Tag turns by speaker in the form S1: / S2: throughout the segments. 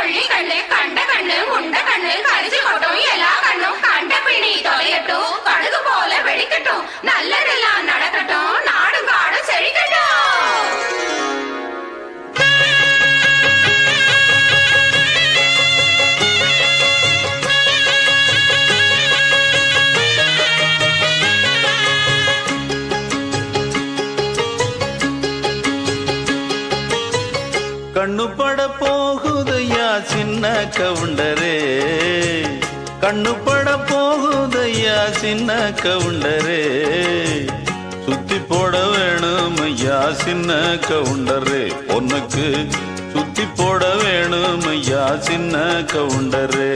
S1: கொள்ளி கண்ணு கண்ட கண்ணு முண்ட கண்ணு கரிச்சு கொட்டும் எல்லா கண்ணும் கண்ட பிணி தொலையட்டும் கடுகு போல வெடிக்கட்டும் நல்லதெல்லாம் நடக்கட்டும் நாடும் காடும் செழிக்கட்டும்.
S2: கண்ணு பட போகுதையா சின்ன கவுண்டரே, கண்ணு பட போகுதையா சின்ன கவுண்டரே, சுத்தி போட வேணும் ஐயா சின்ன கவுண்டரே, உனக்கு சுத்தி போட வேணும் ஐயா சின்ன கவுண்டரே.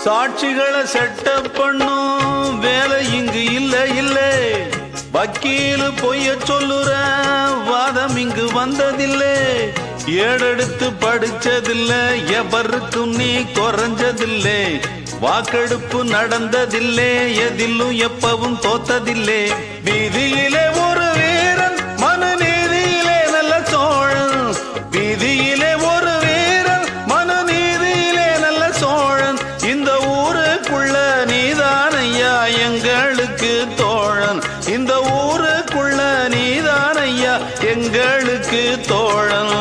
S2: சாட்சிகளை செட்டப் பண்ணும் வேலை இங்கு இல்ல இல்ல, வக்கீலு பொய்ய சொல்லுற வாதம் இங்கு வந்ததில்லை, ஏடெடுத்து படிச்சதில்லை எவருக்கும் நீ குறைஞ்சதில்லை, வாக்கெடுப்பு நடந்ததில்லை எதிலும் எப்பவும் தோத்ததில்லை, வீதியிலே ஒரு வீரன் மனு நீதியிலே நல்ல சோழன், வீதியிலே ஒரு வீரன் மனு நீதியிலே நல்ல சோழன், இந்த ஊருக்குள்ள நீதான் ஐயா எங்களுக்கு தோழன், இந்த ஊருக்குள்ள நீதான் ஐயா எங்களுக்கு தோழன்.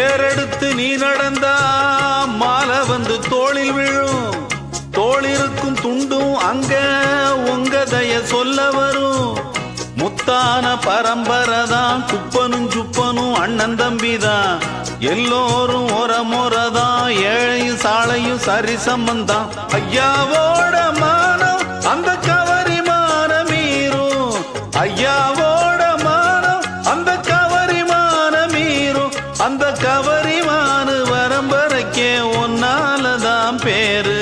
S2: ஏறெடுத்து நீ நடந்தா மாலை வந்து தோளில் விழும், தோளிருக்கும் துண்டும் அங்க உங்க தய சொல்ல வரும், முத்தான பரம்பரைதான் குப்பனும் சுப்பனும் அண்ணன் தம்பிதான், எல்லோரும் ஒரமுறைதான் ஏழையும் சாலையும் சரி சம்பந்தான், ஐயாவோட மானம் அந்த கவரி மானம் மீறும், ஐயாவோட மானம் அந்த கவரி மானம் மீறும், அந்த கவரிமானு வரம்பரைக்கே ஒன்னாலதான் பேரு,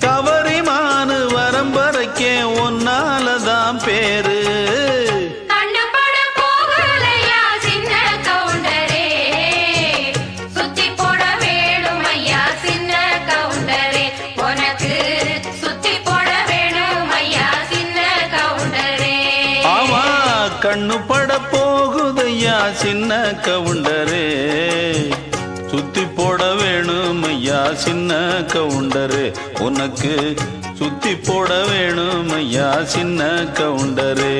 S2: கவரிமானு வரம்பரைக்கே ஒன்னாலதான் பேரு. கண்ணு பட போகுதையா சின்ன கவுண்டரே, சுத்தி போட வேணும் ஐயா சின்ன கவுண்டரே, உனக்கு சுத்தி போட வேணும் ஐயா சின்ன கவுண்டரே.